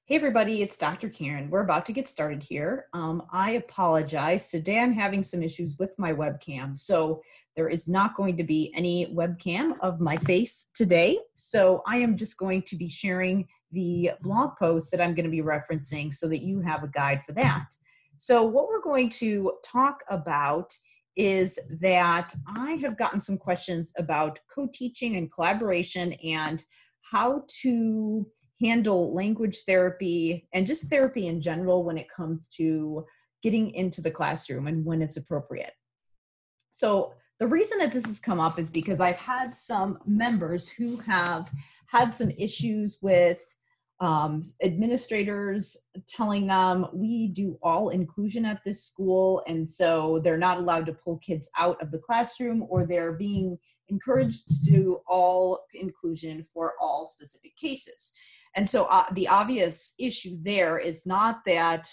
Hey everybody, it's Dr. Karen. We're about to get started here. I apologize. Today I'm having some issues with my webcam, so there is not going to be any webcam of my face today. So I am just going to be sharing the blog post that I'm going to be referencing so that you have a guide for that. So what we're going to talk about is that I have gotten some questions about co-teaching and collaboration and how to handle language therapy and just therapy in general when it comes to getting into the classroom and when it's appropriate. So the reason that this has come up is because I've had some members who have had some issues with administrators telling them we do all inclusion at this school, and so they're not allowed to pull kids out of the classroom, or they're being encouraged to do all inclusion for all specific cases. And so the obvious issue there is not that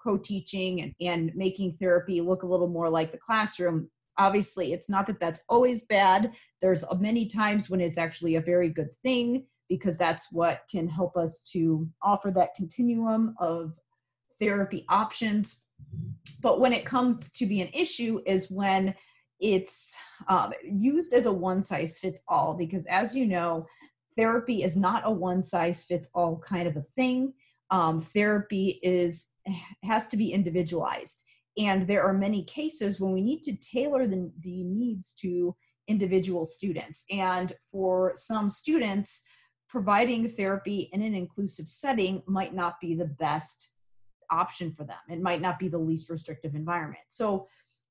co-teaching and making therapy look a little more like the classroom. Obviously, it's not that that's always bad. There's many times when it's actually a very good thing, because that's what can help us to offer that continuum of therapy options. But when it comes to be an issue is when it's used as a one-size-fits-all, because as you know, therapy is not a one-size-fits-all kind of a thing. Therapy has to be individualized. And there are many cases when we need to tailor the needs to individual students. And for some students, providing therapy in an inclusive setting might not be the best option for them. It might not be the least restrictive environment. So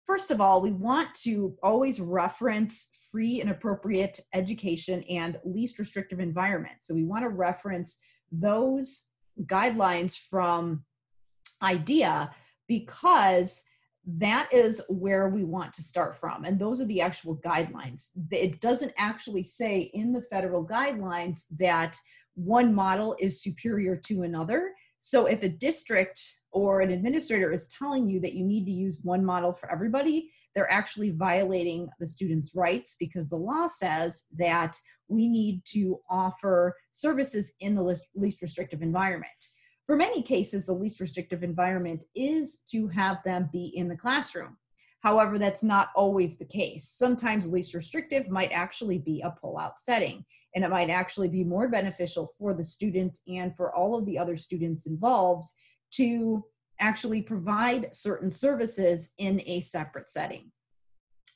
first of all, we want to always reference free and appropriate education and least restrictive environment. So we want to reference those guidelines from IDEA, because that is where we want to start from. And those are the actual guidelines. It doesn't actually say in the federal guidelines that one model is superior to another. So if a district or an administrator is telling you that you need to use one model for everybody, they're actually violating the students' rights, because the law says that we need to offer services in the least restrictive environment. For many cases, the least restrictive environment is to have them be in the classroom. However, that's not always the case. Sometimes least restrictive might actually be a pull-out setting, and it might actually be more beneficial for the student and for all of the other students involved to actually provide certain services in a separate setting.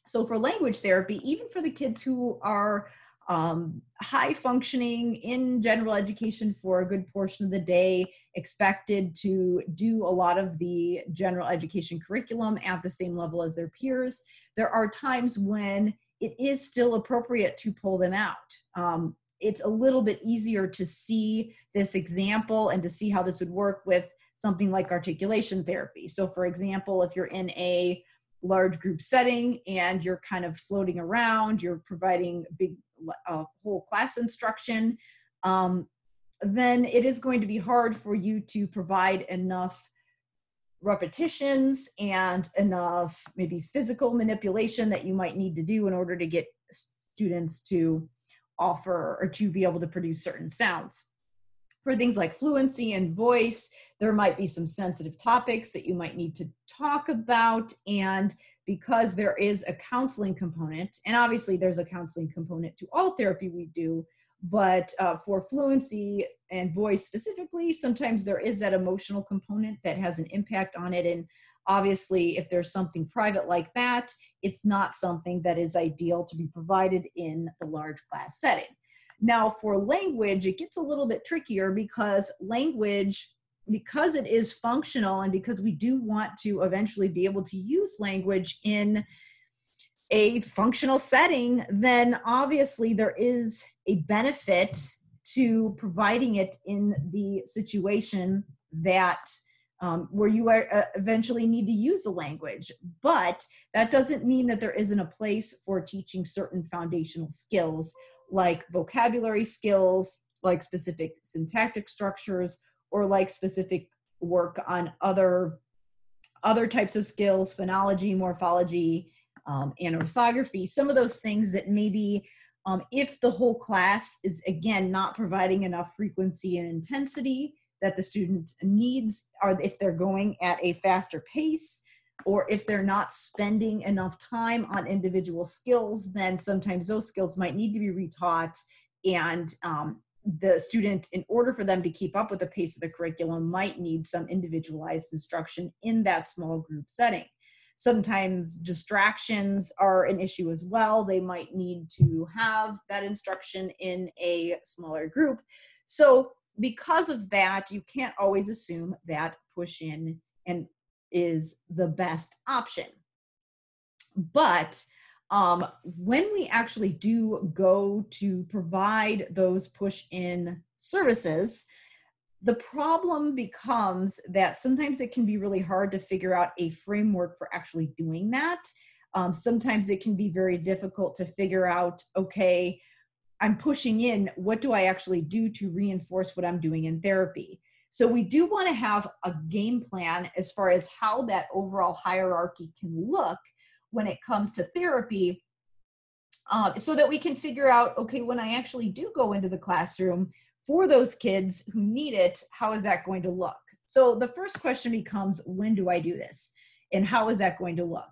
So for language therapy, even for the kids who are high functioning in general education for a good portion of the day, expected to do a lot of the general education curriculum at the same level as their peers, there are times when it is still appropriate to pull them out. It's a little bit easier to see this example and to see how this would work with something like articulation therapy. So for example, if you're in a large group setting and you're kind of floating around, you're providing whole class instruction, then it is going to be hard for you to provide enough repetitions and enough maybe physical manipulation that you might need to do in order to get students to offer or to be able to produce certain sounds. For things like fluency and voice, there might be some sensitive topics that you might need to talk about. And because there is a counseling component, and obviously there's a counseling component to all therapy we do, but for fluency and voice specifically, sometimes there is that emotional component that has an impact on it. And obviously, if there's something private like that, it's not something that is ideal to be provided in a large class setting. Now, for language, it gets a little bit trickier, because language, because it is functional and because we do want to eventually be able to use language in a functional setting, then obviously there is a benefit to providing it in the situation that where you are, eventually need to use the language. But that doesn't mean that there isn't a place for teaching certain foundational skills, like vocabulary skills, like specific syntactic structures, or like specific work on other types of skills, phonology, morphology, and orthography. Some of those things that maybe if the whole class is, again, not providing enough frequency and intensity, that the student needs, or if they're going at a faster pace, or if they're not spending enough time on individual skills, then sometimes those skills might need to be retaught. And the student, in order for them to keep up with the pace of the curriculum, might need some individualized instruction in that small group setting. Sometimes distractions are an issue as well. They might need to have that instruction in a smaller group. So because of that, you can't always assume that push in and is the best option. But when we actually do go to provide those push-in services, the problem becomes that sometimes it can be really hard to figure out a framework for actually doing that. Sometimes it can be very difficult to figure out, okay, I'm pushing in, what do I actually do to reinforce what I'm doing in therapy? So we do want to have a game plan as far as how that overall hierarchy can look when it comes to therapy, so that we can figure out, okay, when I actually do go into the classroom for those kids who need it, how is that going to look? So the first question becomes, when do I do this? And how is that going to look?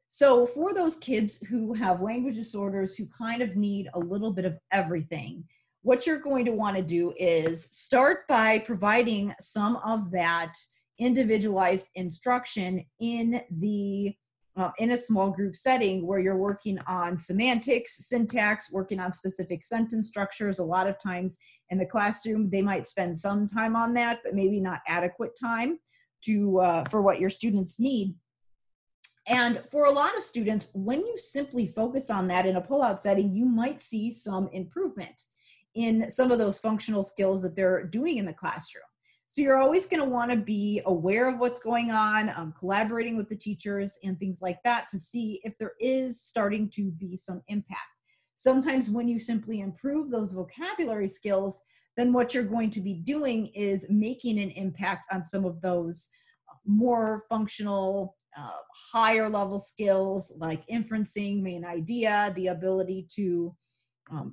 So for those kids who have language disorders, who kind of need a little bit of everything, what you're going to want to do is start by providing some of that individualized instruction in a small group setting where you're working on semantics, syntax, working on specific sentence structures. A lot of times in the classroom, they might spend some time on that, but maybe not adequate time for what your students need. And for a lot of students, when you simply focus on that in a pullout setting, you might see some improvement in some of those functional skills that they're doing in the classroom. So you're always going to want to be aware of what's going on, collaborating with the teachers and things like that to see if there is starting to be some impact. Sometimes when you simply improve those vocabulary skills, then what you're going to be doing is making an impact on some of those more functional, higher level skills like inferencing, main idea, the ability to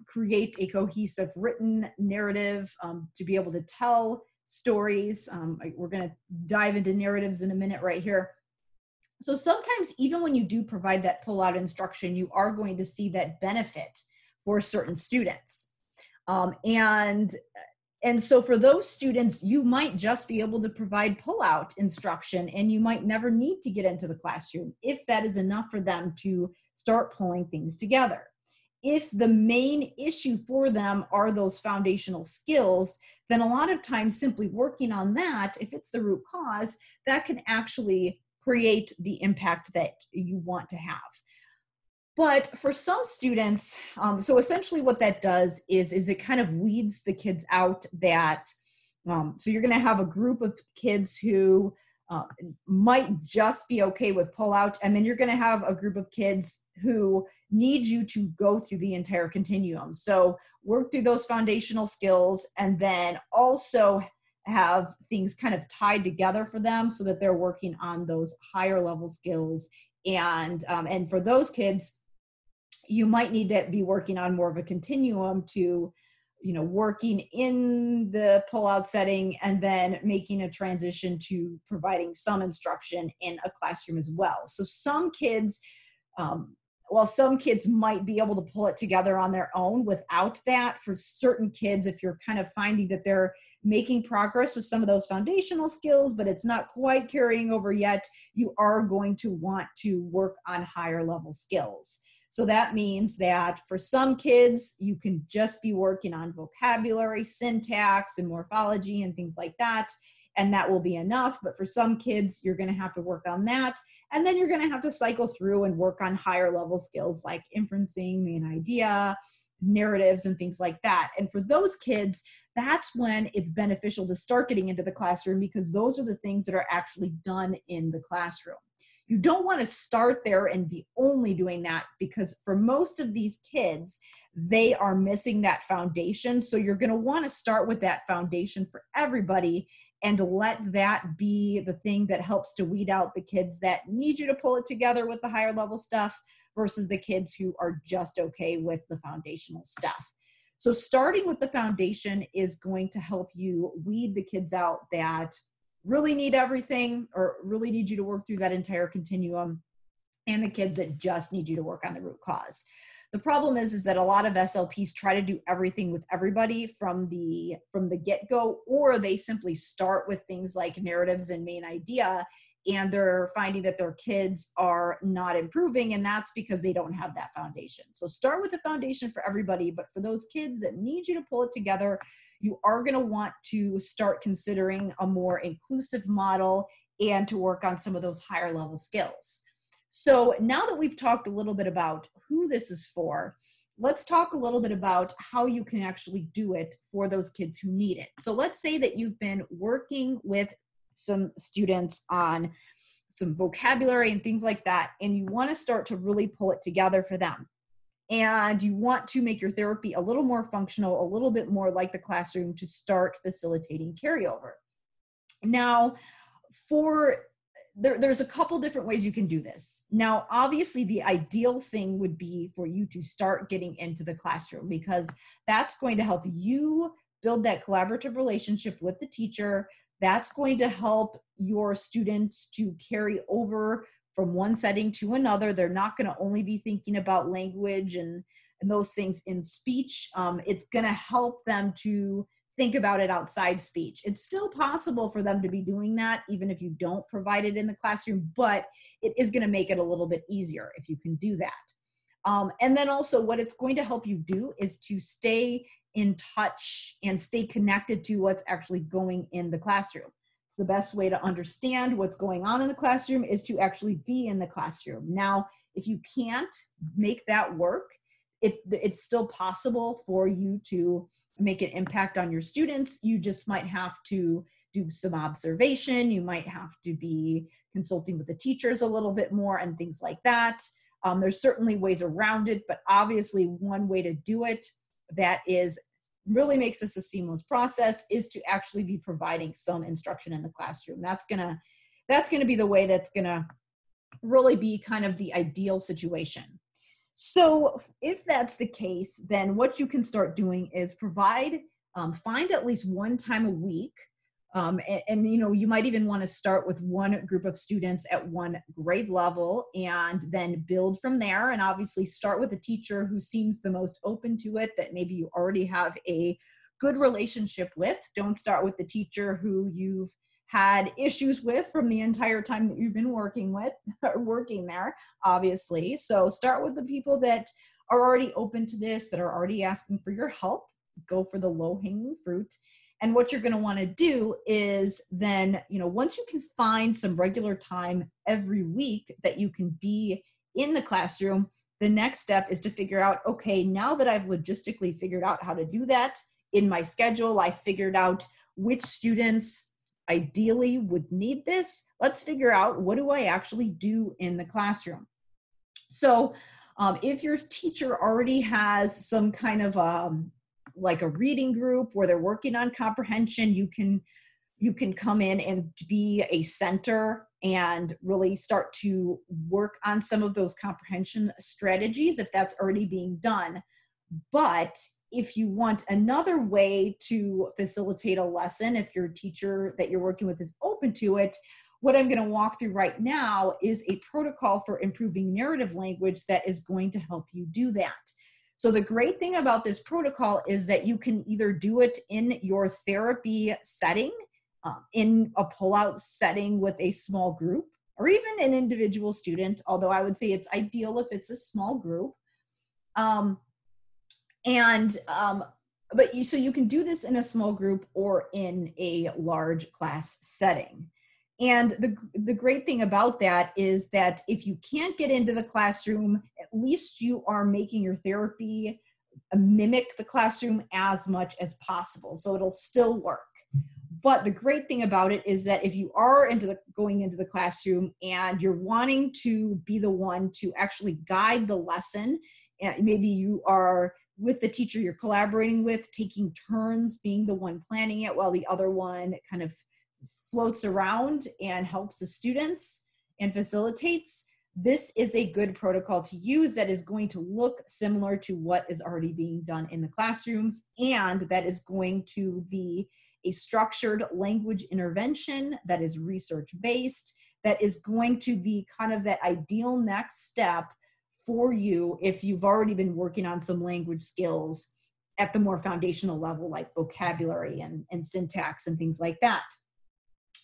create a cohesive written narrative, to be able to tell stories. We're going to dive into narratives in a minute right here. So sometimes even when you do provide that pull-out instruction, you are going to see that benefit for certain students. And so for those students, you might just be able to provide pull-out instruction and you might never need to get into the classroom if that is enough for them to start pulling things together. If the main issue for them are those foundational skills, then a lot of times simply working on that, if it's the root cause, that can actually create the impact that you want to have. But for some students, so essentially what that does is it kind of weeds the kids out that, so you're going to have a group of kids who might just be okay with pull-out, and then you're going to have a group of kids who need you to go through the entire continuum. So work through those foundational skills and then also have things kind of tied together for them so that they're working on those higher level skills. And for those kids, you might need to be working on more of a continuum to, working in the pull-out setting and then making a transition to providing some instruction in a classroom as well. So some kids, while some kids might be able to pull it together on their own without that, for certain kids, if you're kind of finding that they're making progress with some of those foundational skills, but it's not quite carrying over yet, you are going to want to work on higher level skills. So that means that for some kids, you can just be working on vocabulary, syntax, and morphology and things like that, and that will be enough. But for some kids, you're going to have to work on that, and then you're going to have to cycle through and work on higher level skills like inferencing, main idea, narratives, and things like that. And for those kids, that's when it's beneficial to start getting into the classroom, because those are the things that are actually done in the classroom. You don't want to start there and be only doing that, because for most of these kids, they are missing that foundation. So you're going to want to start with that foundation for everybody and let that be the thing that helps to weed out the kids that need you to pull it together with the higher level stuff versus the kids who are just okay with the foundational stuff. So starting with the foundation is going to help you weed the kids out that really need everything or really need you to work through that entire continuum, and the kids that just need you to work on the root cause. The problem is that a lot of SLPs try to do everything with everybody from the get-go, or they simply start with things like narratives and main idea, and they're finding that their kids are not improving, and that's because they don't have that foundation. So start with the foundation for everybody, but for those kids that need you to pull it together, you are going to want to start considering a more inclusive model and to work on some of those higher level skills. So now that we've talked a little bit about who this is for, let's talk a little bit about how you can actually do it for those kids who need it. So let's say that you've been working with some students on some vocabulary and things like that, and you want to start to really pull it together for them. And you want to make your therapy a little more functional, a little bit more like the classroom to start facilitating carryover. Now, there's a couple different ways you can do this. Now, obviously, the ideal thing would be for you to start getting into the classroom, because that's going to help you build that collaborative relationship with the teacher. That's going to help your students to carry over from one setting to another. They're not going to only be thinking about language and those things in speech. It's going to help them to think about it outside speech. It's still possible for them to be doing that even if you don't provide it in the classroom, but it is going to make it a little bit easier if you can do that. And then also what it's going to help you do is to stay in touch and stay connected to what's actually going in the classroom. So the best way to understand what's going on in the classroom is to actually be in the classroom. Now, if you can't make that work, it's still possible for you to make an impact on your students. You just might have to do some observation. You might have to be consulting with the teachers a little bit more and things like that. There's certainly ways around it, but obviously one way to do it that really makes this a seamless process is to actually be providing some instruction in the classroom. That's gonna be the way that's gonna really be kind of the ideal situation. So if that's the case, then what you can start doing is find at least one time a week. And you might even want to start with one group of students at one grade level and then build from there. And obviously start with a teacher who seems the most open to it, that maybe you already have a good relationship with. Don't start with the teacher who you've had issues with from the entire time that you've been working there, obviously. So start with the people that are already open to this, that are already asking for your help. Go for the low-hanging fruit. And what you're going to want to do is then, once you can find some regular time every week that you can be in the classroom, the next step is to figure out, okay, now that I've logistically figured out how to do that in my schedule, I figured out which students ideally would need this. Let's figure out, what do I actually do in the classroom? So if your teacher already has some kind of like a reading group where they're working on comprehension, you can come in and be a center and really start to work on some of those comprehension strategies if that's already being done. But if you want another way to facilitate a lesson, if your teacher that you're working with is open to it, what I'm going to walk through right now is a protocol for improving narrative language that is going to help you do that. So the great thing about this protocol is that you can either do it in your therapy setting, in a pull-out setting with a small group, or even an individual student, although I would say it's ideal if it's a small group. So you can do this in a small group or in a large class setting. And the great thing about that is that if you can't get into the classroom, at least you are making your therapy mimic the classroom as much as possible. So it'll still work. But the great thing about it is that if you are going into the classroom and you're wanting to be the one to actually guide the lesson, and maybe you are with the teacher you're collaborating with, taking turns being the one planning it while the other one kind of floats around and helps the students and facilitates, this is a good protocol to use that is going to look similar to what is already being done in the classrooms, and that is going to be a structured language intervention that is research-based, that is going to be kind of that ideal next step for you if you've already been working on some language skills at the more foundational level, like vocabulary and syntax and things like that.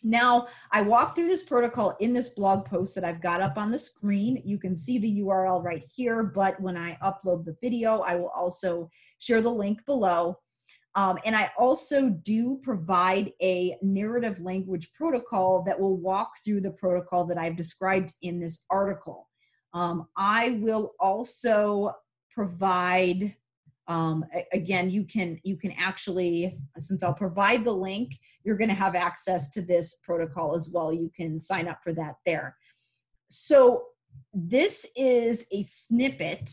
Now, I walked through this protocol in this blog post that I've got up on the screen. You can see the URL right here, but when I upload the video, I will also share the link below. And I also do provide a narrative language protocol that will walk through the protocol that I've described in this article. I will also provide, again, you can actually, since I'll provide the link, you're going to have access to this protocol as well. You can sign up for that there. So this is a snippet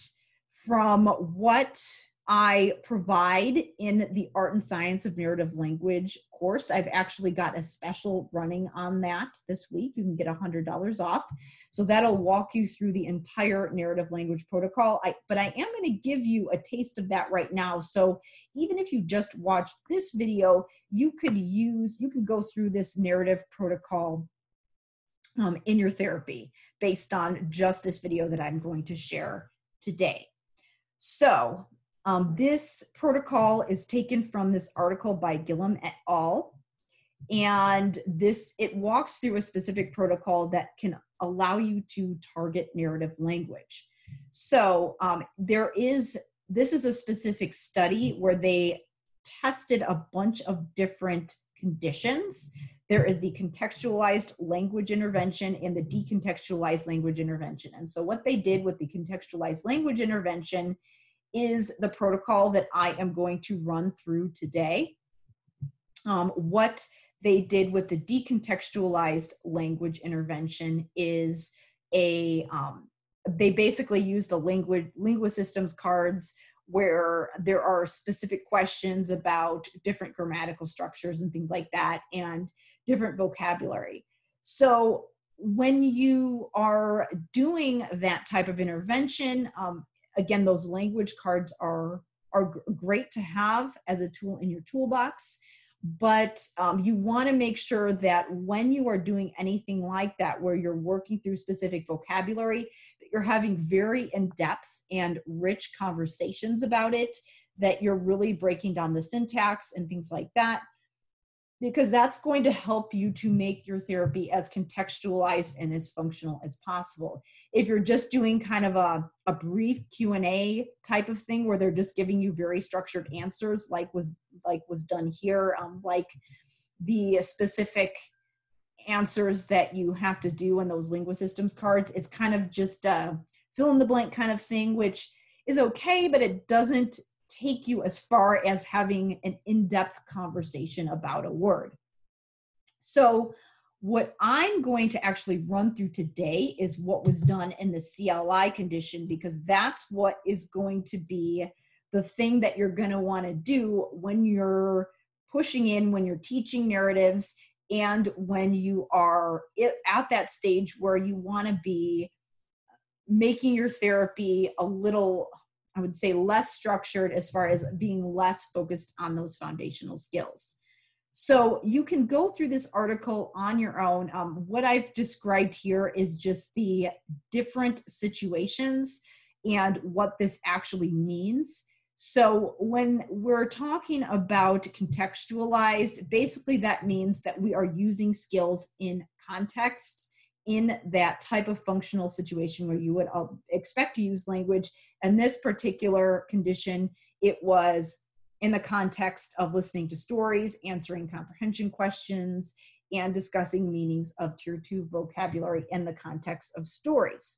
from what I provide in the Art and Science of Narrative Language course. I've actually got a special running on that this week. You can get $100 off. So that'll walk you through the entire narrative language protocol. But I am going to give you a taste of that right now. So even if you just watched this video, you could go through this narrative protocol in your therapy based on just this video that I'm going to share today. So this protocol is taken from this article by Gillum et al. And it walks through a specific protocol that can allow you to target narrative language. So this is a specific study where they tested a bunch of different conditions. There is the contextualized language intervention and the decontextualized language intervention. And so what they did with the contextualized language intervention is the protocol that I am going to run through today. What they did with the decontextualized language intervention is they basically use the linguasystems cards where there are specific questions about different grammatical structures and things like that and different vocabulary. So when you are doing that type of intervention, again, those language cards are great to have as a tool in your toolbox, but you want to make sure that when you are doing anything like that, where you're working through specific vocabulary, that you're having very in-depth and rich conversations about it, that you're really breaking down the syntax and things like that, because that's going to help you to make your therapy as contextualized and as functional as possible. If you're just doing kind of a brief Q&A type of thing where they're just giving you very structured answers like was done here, like the specific answers that you have to do in those linguasystems cards, it's kind of just a fill in the blank kind of thing, which is okay, but it doesn't take you as far as having an in-depth conversation about a word. So what I'm going to actually run through today is what was done in the CLI condition, because that's what is going to be the thing that you're going to want to do when you're pushing in, when you're teaching narratives, and when you are at that stage where you want to be making your therapy a little, I would say, less structured as far as being less focused on those foundational skills. So you can go through this article on your own. What I've described here is just the different situations and what this actually means. So when we're talking about contextualized, basically that means that we are using skills in context in that type of functional situation where you would expect to use language. And this particular condition, it was in the context of listening to stories, answering comprehension questions, and discussing meanings of Tier 2 vocabulary in the context of stories.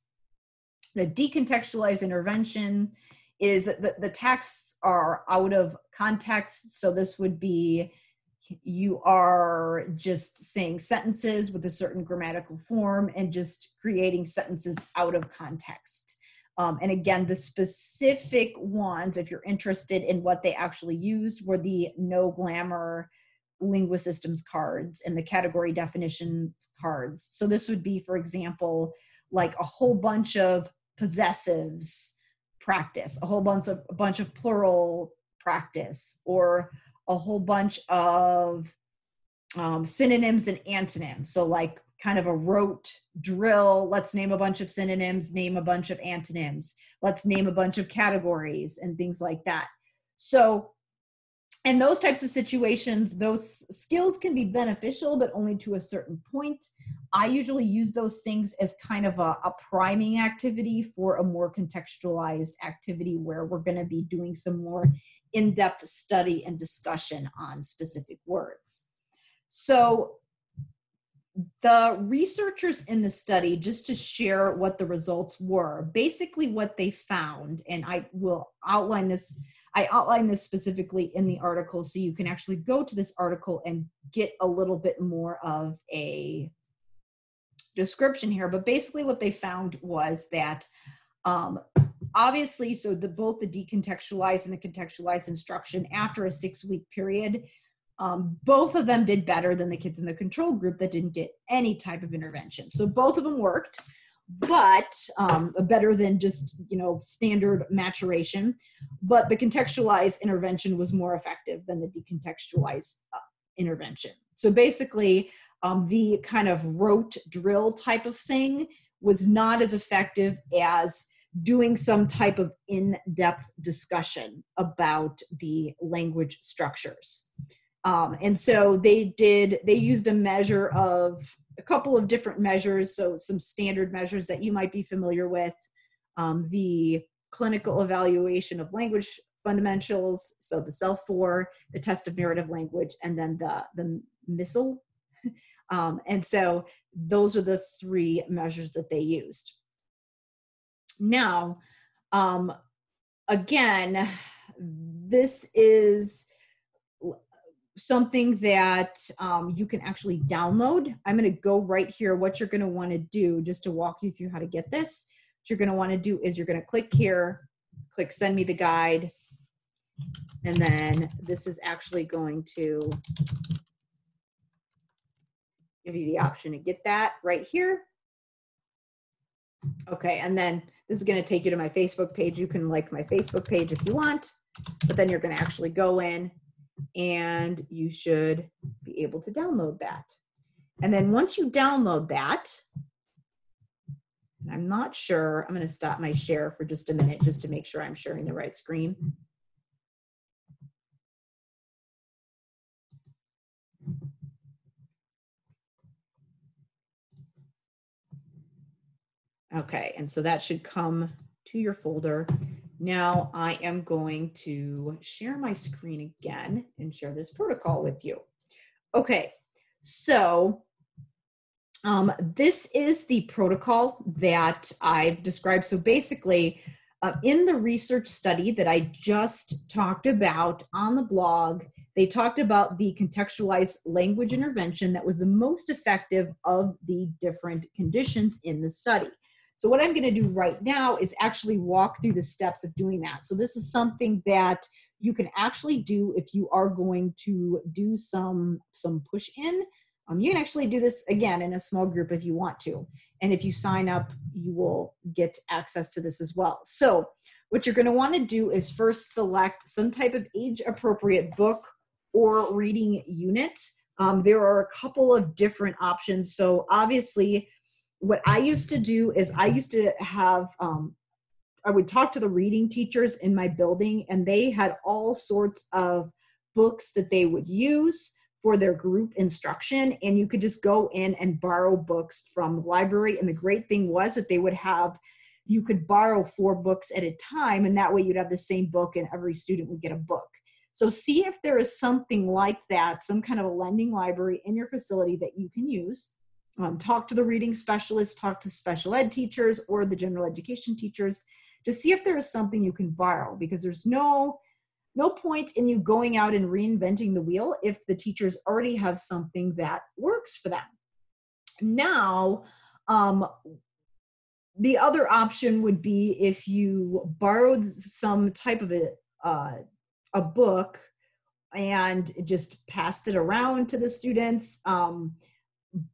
The decontextualized intervention is the texts are out of context. So this would be, you are just saying sentences with a certain grammatical form and just creating sentences out of context. And again, the specific ones, if you're interested in what they actually used, were the no grammar linguasystems cards and the category definition cards. So this would be, for example, like a whole bunch of possessives practice, a bunch of plural practice, or a whole bunch of synonyms and antonyms. So like kind of a rote drill. Let's name a bunch of synonyms, name a bunch of antonyms. Let's name a bunch of categories and things like that. So in those types of situations, those skills can be beneficial, but only to a certain point. I usually use those things as kind of a priming activity for a more contextualized activity where we're going to be doing some more in-depth study and discussion on specific words. So the researchers in the study, just to share what the results were, basically what they found, and I will outline this, I outline this specifically in the article so you can actually go to this article and get a little bit more of a description here. But basically what they found was that obviously, so both the decontextualized and the contextualized instruction after a 6-week period, both of them did better than the kids in the control group that didn't get any type of intervention. So both of them worked, but better than just, standard maturation. But the contextualized intervention was more effective than the decontextualized intervention. So basically, the kind of rote drill type of thing was not as effective as doing some type of in-depth discussion about the language structures. And so they used a couple of different measures. So some standard measures that you might be familiar with, the clinical evaluation of language fundamentals. So the CEL-4, the test of narrative language, and then the MISL. And so those are the 3 measures that they used. Now, again, this is something that you can actually download. I'm going to go right here. What you're going to want to do, just to walk you through how to get this, what you're going to want to do is you're going to click here, click send me the guide, and then this is actually going to give you the option to get that right here. Okay, and then this is going to take you to my Facebook page. You can like my Facebook page if you want, but then you're going to actually go in and you should be able to download that. And then once you download that, and I'm not sure, I'm going to stop my share for just a minute just to make sure I'm sharing the right screen. Okay, and so that should come to your folder. Now I am going to share my screen again and share this protocol with you. Okay, so this is the protocol that I've described. So basically, in the research study that I just talked about on the blog, they talked about the contextualized language intervention that was the most effective of the different conditions in the study. So what I'm going to do right now is actually walk through the steps of doing that. So this is something that you can actually do if you are going to do some push in. You can actually do this again in a small group if you want to. And if you sign up, you will get access to this as well. So what you're going to want to do is first select some type of age appropriate book or reading unit. There are a couple of different options. So obviously, what I used to do is I used to have, I would talk to the reading teachers in my building, and they had all sorts of books that they would use for their group instruction, and you could just go in and borrow books from the library. And the great thing was that they would have, you could borrow 4 books at a time, and that way you'd have the same book and every student would get a book. So see if there is something like that, some kind of a lending library in your facility that you can use. Talk to the reading specialist, talk to special ed teachers or the general education teachers to see if there is something you can borrow, because there's no point in you going out and reinventing the wheel if the teachers already have something that works for them. Now, the other option would be if you borrowed some type of a book and just passed it around to the students.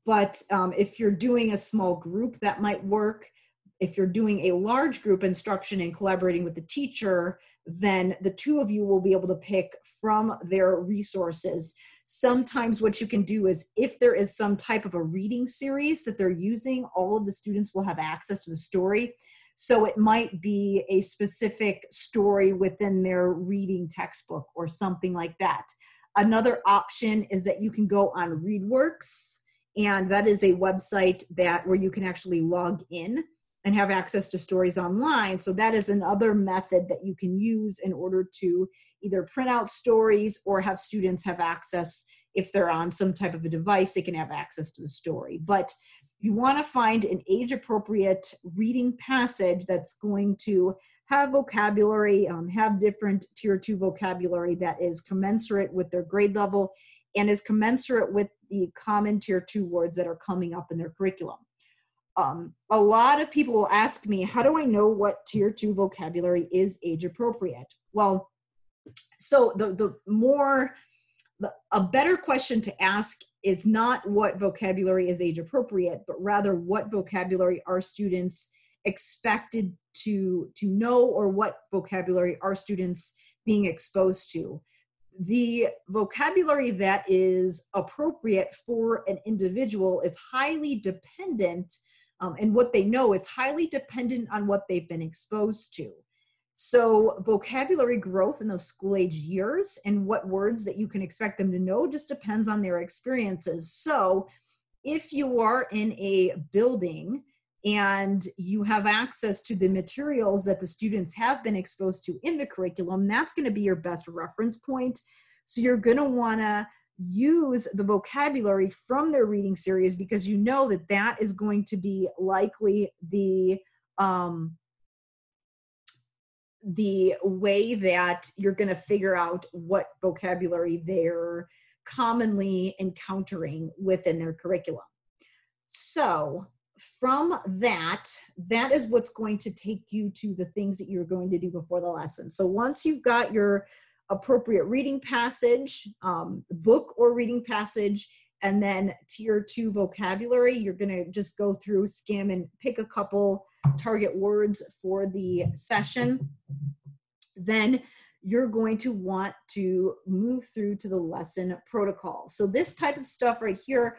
But if you're doing a small group, that might work. If you're doing a large group instruction and collaborating with the teacher, then the two of you will be able to pick from their resources. Sometimes what you can do is, if there is some type of a reading series that they're using, all of the students will have access to the story. So it might be a specific story within their reading textbook or something like that. Another option is that you can go on ReadWorks, and that is a website where you can actually log in and have access to stories online. So that is another method that you can use in order to either print out stories or have students have access. If they're on some type of a device, they can have access to the story. But you want to find an age-appropriate reading passage that's going to have vocabulary, have different tier 2 vocabulary that is commensurate with their grade level and is commensurate with the common tier 2 words that are coming up in their curriculum. A lot of people will ask me, how do I know what tier 2 vocabulary is age appropriate? Well, so a better question to ask is not what vocabulary is age appropriate, but rather what vocabulary are students expected to know, or what vocabulary are students being exposed to. The vocabulary that is appropriate for an individual is highly dependent, and what they know is highly dependent on what they've been exposed to. So vocabulary growth in those school age years and what words that you can expect them to know just depends on their experiences. So if you are in a building and you have access to the materials that the students have been exposed to in the curriculum, that's going to be your best reference point. So you're going to want to use the vocabulary from their reading series, because you know that that is going to be likely the way that you're going to figure out what vocabulary they're commonly encountering within their curriculum. So from that is what's going to take you to the things that you're going to do before the lesson. So once you've got your appropriate reading passage, book or reading passage, and then tier 2 vocabulary, you're going to just go through, skim, and pick a couple target words for the session. Then you're going to want to move through to the lesson protocol. So this type of stuff right here,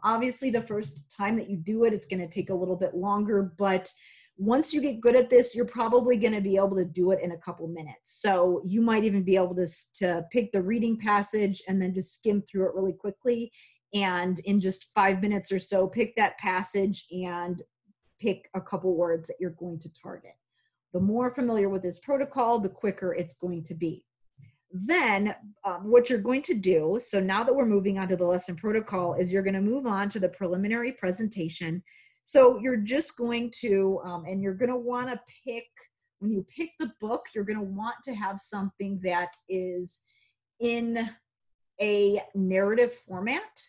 obviously the first time that you do it, it's going to take a little bit longer, but once you get good at this, you're probably going to be able to do it in a couple minutes. So you might even be able to pick the reading passage and then just skim through it really quickly. And in just 5 minutes or so, pick that passage and pick a couple words that you're going to target. The more familiar with this protocol, the quicker it's going to be. Then what you're going to do, so now that we're moving on to the lesson protocol, is you're going to move on to the preliminary presentation. So you're just going to, and you're going to want to pick, when you pick the book, you're going to want to have something that is in a narrative format.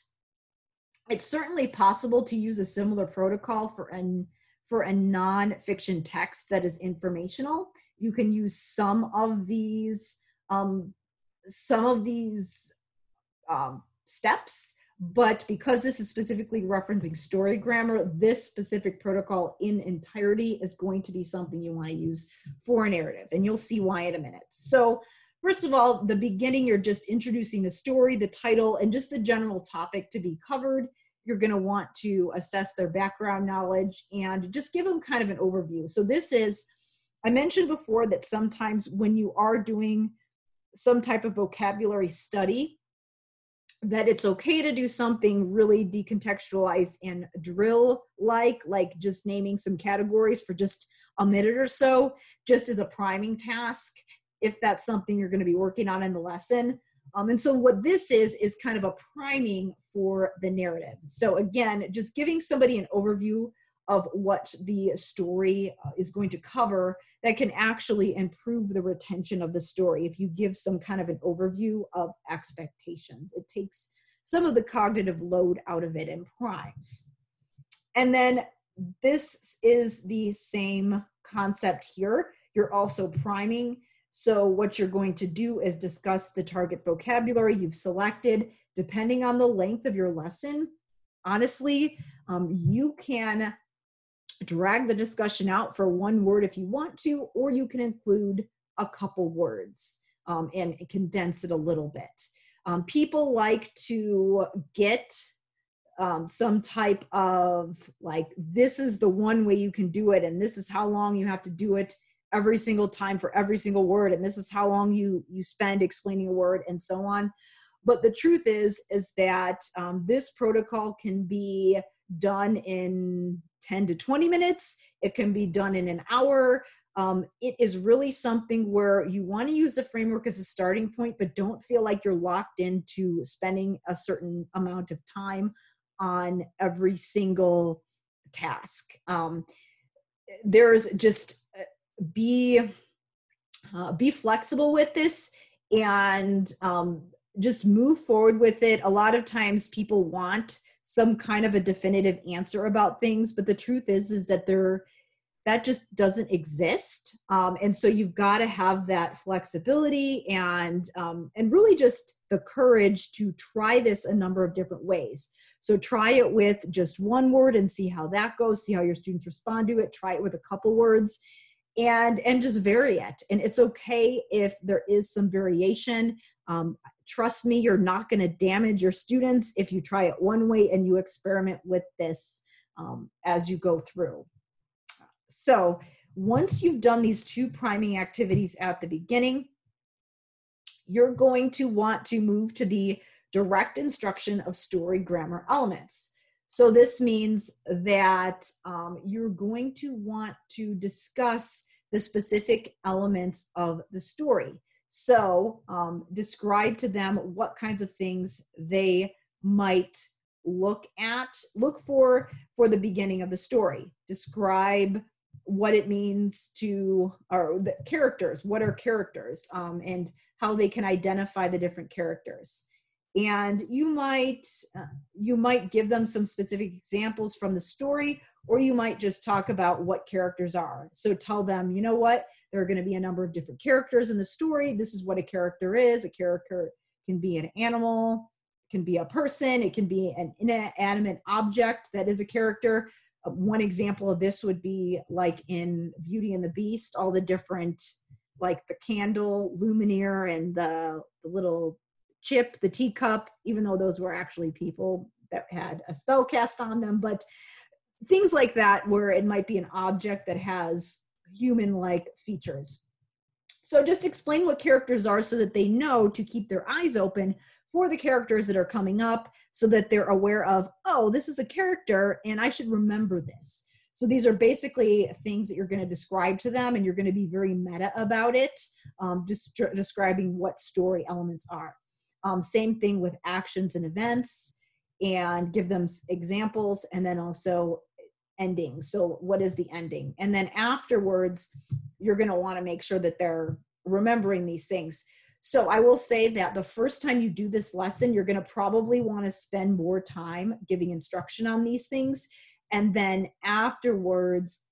It's certainly possible to use a similar protocol for a nonfiction text that is informational. You can use some of these steps, but because this is specifically referencing story grammar, this specific protocol in entirety is going to be something you want to use for a narrative, and you'll see why in a minute. So first of all, the beginning, you're just introducing the story, the title, and just the general topic to be covered. You're going to want to assess their background knowledge and just give them kind of an overview. So this is, I mentioned before that sometimes when you are doing some type of vocabulary study, that it's okay to do something really decontextualized and drill-like just naming some categories for just a minute or so, just as a priming task, if that's something you're going to be working on in the lesson. And so what this is kind of a priming for the narrative. So again, just giving somebody an overview of what the story is going to cover that can actually improve the retention of the story. If you give some kind of an overview of expectations, it takes some of the cognitive load out of it and primes. And then this is the same concept here. You're also priming. So what you're going to do is discuss the target vocabulary you've selected. Depending on the length of your lesson, honestly, you can drag the discussion out for one word if you want to, or you can include a couple words and condense it a little bit. People like to get some type of like, this is the one way you can do it, and this is how long you have to do it every single time for every single word, and this is how long you spend explaining a word, and so on. But the truth is that this protocol can be done in 10 to 20 minutes. It can be done in an hour. It is really something where you want to use the framework as a starting point, but don't feel like you're locked into spending a certain amount of time on every single task. There's just be flexible with this, and just move forward with it. A lot of times people want some kind of a definitive answer about things, but the truth is that that just doesn't exist. And so you've got to have that flexibility and really just the courage to try this a number of different ways. So try it with just one word and see how that goes, see how your students respond to it. Try it with a couple words and just vary it. And it's okay if there is some variation. Trust me, you're not going to damage your students if you try it one way and you experiment with this as you go through. So once you've done these two priming activities at the beginning, you're going to want to move to the direct instruction of story grammar elements. So this means that you're going to want to discuss the specific elements of the story. So describe to them what kinds of things they might look for the beginning of the story. Describe what it means to, or the characters, what are characters, and how they can identify the different characters. And you might give them some specific examples from the story, or you might just talk about what characters are. So tell them, you know what, there are going to be a number of different characters in the story. This is what a character is. A character can be an animal, can be a person, it can be an inanimate object that is a character. One example of this would be like in Beauty and the Beast, all the different, like the candle, Lumiere, and the little chip, the teacup, even though those were actually people that had a spell cast on them, but things like that where it might be an object that has human-like features. So just explain what characters are so that they know to keep their eyes open for the characters that are coming up, so that they're aware of, oh, this is a character and I should remember this. So these are basically things that you're going to describe to them, and you're going to be very meta about it, just describing what story elements are. Same thing with actions and events, and give them examples, and then also endings. So what is the ending? And then afterwards, you're going to want to make sure that they're remembering these things. So I will say that the first time you do this lesson, you're going to probably want to spend more time giving instruction on these things. And then afterwards,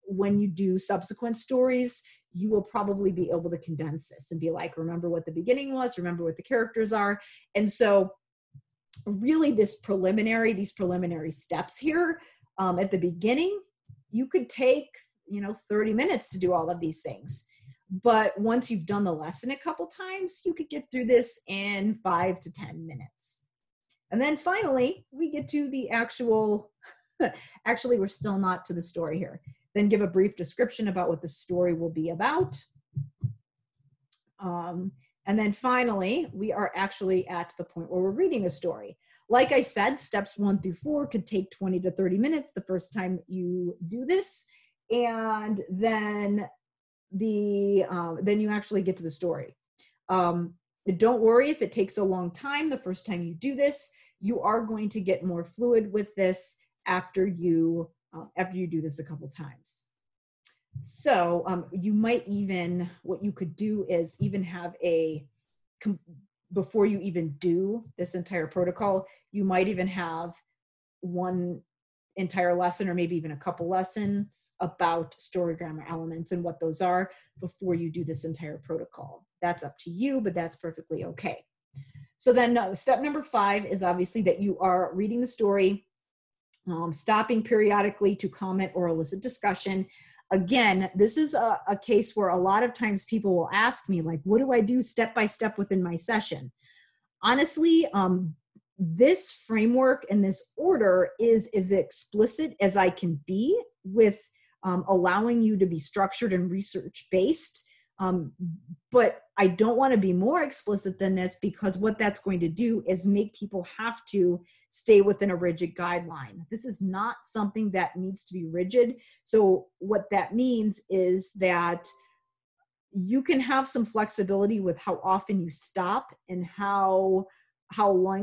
when you do subsequent stories, you will probably be able to condense this and be like, remember what the beginning was, remember what the characters are. And so really these preliminary steps here at the beginning, you could take, 30 minutes to do all of these things. But once you've done the lesson a couple times, you could get through this in 5 to 10 minutes. And then finally, we get to the actual, actually, we're still not to the story here. Then give a brief description about what the story will be about. And then finally, we are actually at the point where we're reading the story. Like I said, steps 1 through 4 could take 20 to 30 minutes the first time you do this. And then then you actually get to the story. Don't worry if it takes a long time the first time you do this. You are going to get more fluid with this after you do this a couple times. So you might even, what you could do is even have before you even do this entire protocol, you might even have one entire lesson or maybe even a couple lessons about story grammar elements and what those are before you do this entire protocol. That's up to you, but that's perfectly okay. So then step number 5 is obviously that you are reading the story stopping periodically to comment or elicit discussion. Again, this is a case where a lot of times people will ask me, like, what do I do step by step within my session? Honestly, this framework and this order is as explicit as I can be with allowing you to be structured and research-based. But I don't want to be more explicit than this, because what that's going to do is make people have to stay within a rigid guideline. This is not something that needs to be rigid. So what that means is that you can have some flexibility with how often you stop and how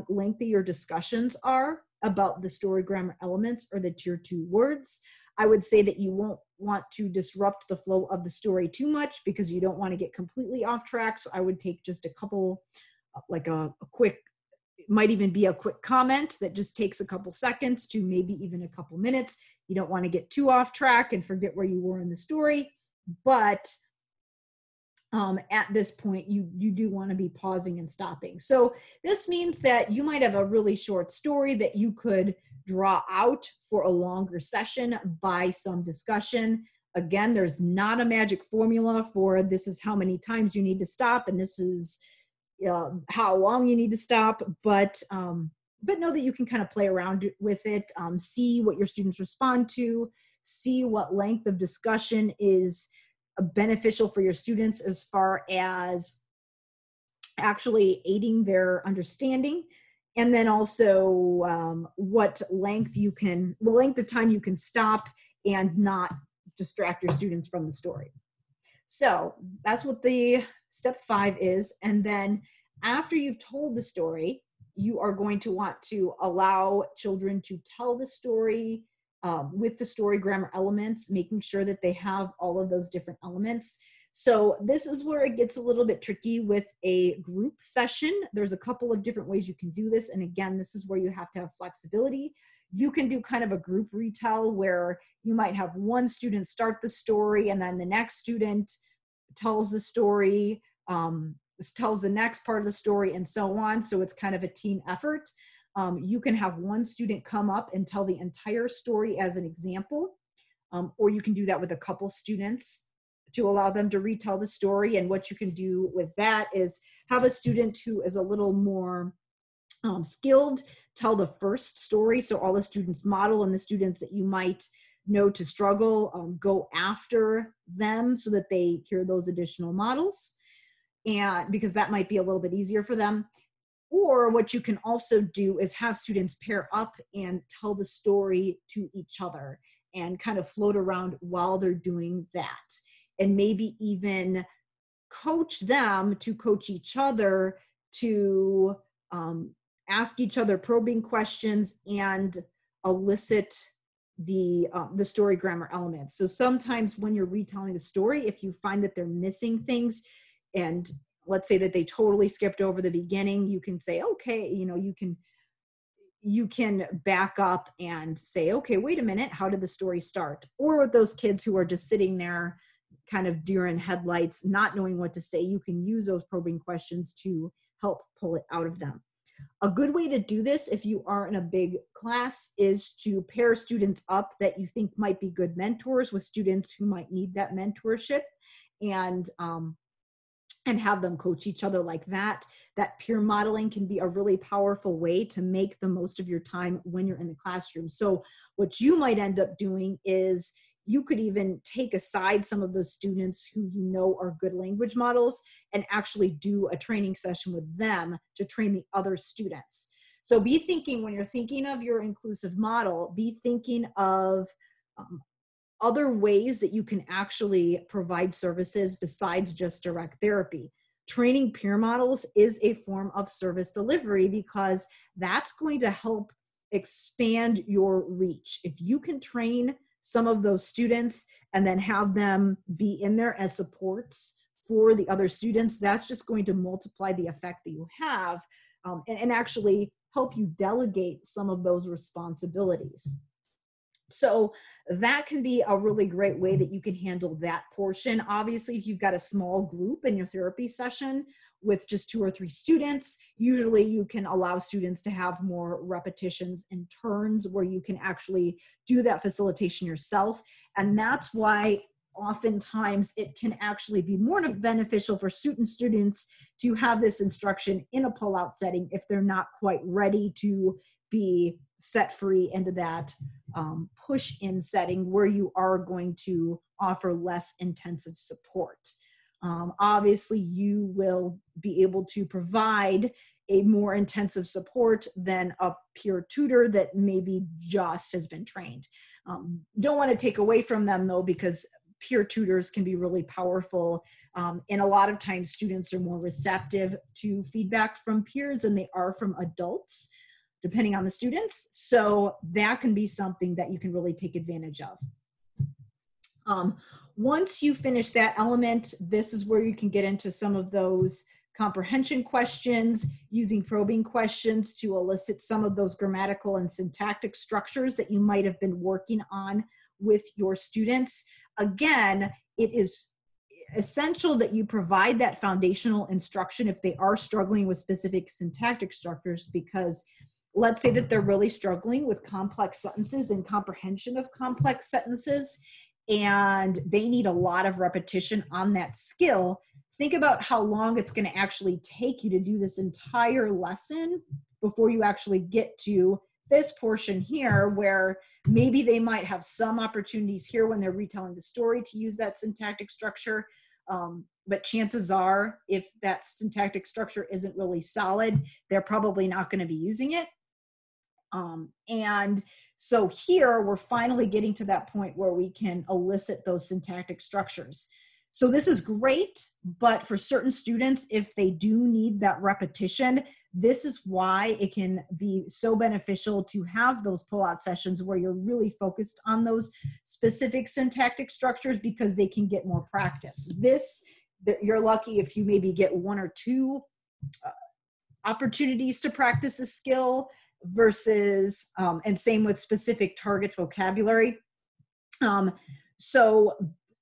lengthy your discussions are about the story grammar elements or the tier 2 words. I would say that you won't want to disrupt the flow of the story too much, because you don't want to get completely off track. So I would take just a couple, like a quick, it might even be a quick comment that just takes a couple seconds to maybe even a couple minutes. You don't want to get too off track and forget where you were in the story. But at this point, you do want to be pausing and stopping. So this means that you might have a really short story that you could draw out for a longer session by some discussion. Again, there's not a magic formula for this is how many times you need to stop and this is how long you need to stop, but know that you can kind of play around with it, see what your students respond to, see what length of discussion is beneficial for your students as far as actually aiding their understanding. And then also what length of time you can stop and not distract your students from the story. So that's what the step 5 is. And then after you've told the story, you are going to want to allow children to tell the story with the story grammar elements, making sure that they have all of those different elements. So this is where it gets a little bit tricky with a group session. There's a couple of different ways you can do this. And again, this is where you have to have flexibility. You can do kind of a group retell where you might have one student start the story and then the next student tells the story, tells the next part of the story, and so on. So it's kind of a team effort. You can have one student come up and tell the entire story as an example, or you can do that with a couple students to allow them to retell the story. And what you can do with that is have a student who is a little more skilled tell the first story. So all the students model, and the students that you might know to struggle go after them so that they hear those additional models, and because that might be a little bit easier for them. Or what you can also do is have students pair up and tell the story to each other and kind of float around while they're doing that. And maybe even coach them to coach each other to ask each other probing questions and elicit the story grammar elements. So sometimes when you're retelling the story, if you find that they're missing things, and let's say that they totally skipped over the beginning, you can say, okay, you can back up and say, okay, wait a minute, how did the story start? Or with those kids who are just sitting there kind of deer in headlights, not knowing what to say, you can use those probing questions to help pull it out of them. A good way to do this, if you are in a big class, is to pair students up that you think might be good mentors with students who might need that mentorship, and have them coach each other like that. That peer modeling can be a really powerful way to make the most of your time when you're in the classroom. So what you might end up doing is you could even take aside some of those students who you know are good language models and actually do a training session with them to train the other students. So be thinking, when you're thinking of your inclusive model, be thinking of other ways that you can actually provide services besides just direct therapy. Training peer models is a form of service delivery because that's going to help expand your reach. If you can train some of those students and then have them be in there as supports for the other students, that's just going to multiply the effect that you have, and actually help you delegate some of those responsibilities. So that can be a really great way that you can handle that portion. Obviously, if you've got a small group in your therapy session with just 2 or 3 students, usually you can allow students to have more repetitions and turns where you can actually do that facilitation yourself. And that's why oftentimes it can actually be more beneficial for students to have this instruction in a pull-out setting if they're not quite ready to be set free into that push-in setting where you are going to offer less intensive support. Obviously, you will be able to provide a more intensive support than a peer tutor that maybe just has been trained. Don't want to take away from them though, because peer tutors can be really powerful. And a lot of times students are more receptive to feedback from peers than they are from adults, depending on the students. So that can be something that you can really take advantage of. Once you finish that element, this is where you can get into some of those comprehension questions, using probing questions to elicit some of those grammatical and syntactic structures that you might have been working on with your students. Again, it is essential that you provide that foundational instruction if they are struggling with specific syntactic structures, because let's say that they're really struggling with complex sentences and comprehension of complex sentences, and they need a lot of repetition on that skill. Think about how long it's going to actually take you to do this entire lesson before you actually get to this portion here, where maybe they might have some opportunities here when they're retelling the story to use that syntactic structure. But chances are, if that syntactic structure isn't really solid, they're probably not going to be using it. And so here we're finally getting to that point where we can elicit those syntactic structures. So this is great, but for certain students, if they do need that repetition, this is why it can be so beneficial to have those pull-out sessions where you're really focused on those specific syntactic structures, because they can get more practice. You're lucky if you maybe get 1 or 2 opportunities to practice a skill versus, and same with specific target vocabulary. So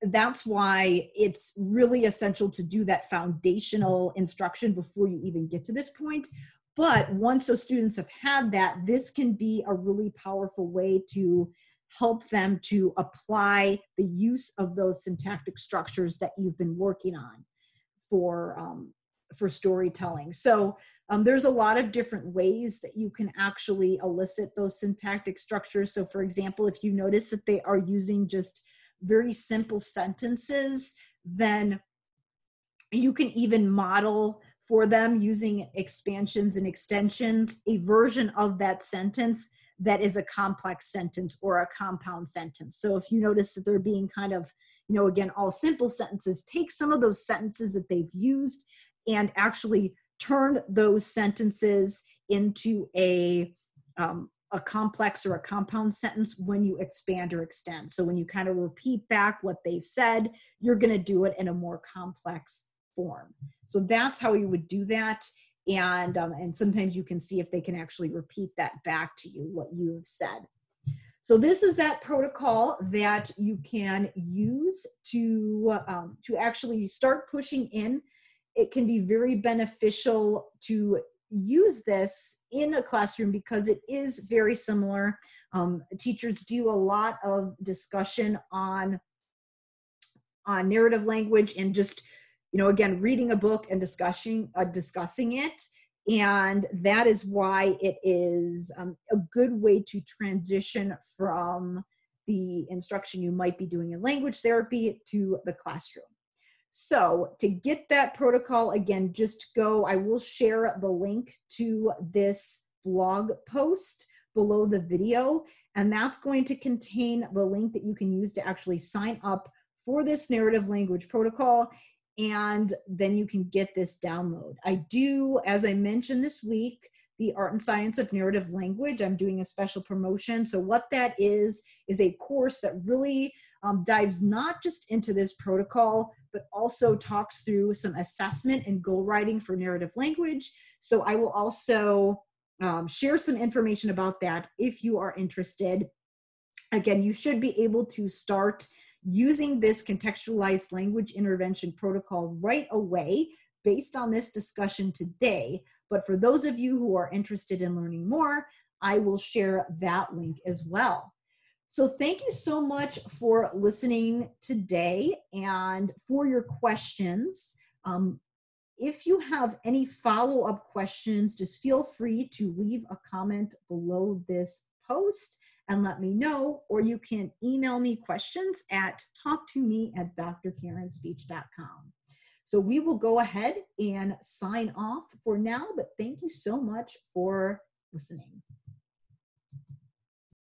that's why it's really essential to do that foundational instruction before you even get to this point. But once those students have had that, this can be a really powerful way to help them to apply the use of those syntactic structures that you've been working on for storytelling. So there's a lot of different ways that you can actually elicit those syntactic structures. So for example, if you notice that they are using just very simple sentences, then you can even model for them using expansions and extensions a version of that sentence that is a complex sentence or a compound sentence. So if you notice that they're being kind of, again, all simple sentences, take some of those sentences that they've used and actually turn those sentences into a complex or a compound sentence when you expand or extend. So when you kind of repeat back what they've said, you're going to do it in a more complex form. So that's how you would do that. And sometimes you can see if they can actually repeat that back to you, what you have said. So this is that protocol that you can use to actually start pushing in. It can be very beneficial to use this in a classroom because it is very similar. Teachers do a lot of discussion on narrative language and just, again, reading a book and discussing it. And that is why it is a good way to transition from the instruction you might be doing in language therapy to the classroom. So to get that protocol, again, I will share the link to this blog post below the video, and that's going to contain the link that you can use to actually sign up for this narrative language protocol, and then you can get this download. I do, as I mentioned this week, the Art and Science of Narrative Language. I'm doing a special promotion. So what that is a course that really dives not just into this protocol, but also talks through some assessment and goal writing for narrative language. So I will also share some information about that if you are interested. Again, you should be able to start using this contextualized language intervention protocol right away based on this discussion today. But for those of you who are interested in learning more, I will share that link as well. So thank you so much for listening today and for your questions. If you have any follow-up questions, just feel free to leave a comment below this post and let me know, or you can email me questions at talktome@drkarenspeech.com. So we will go ahead and sign off for now, but thank you so much for listening.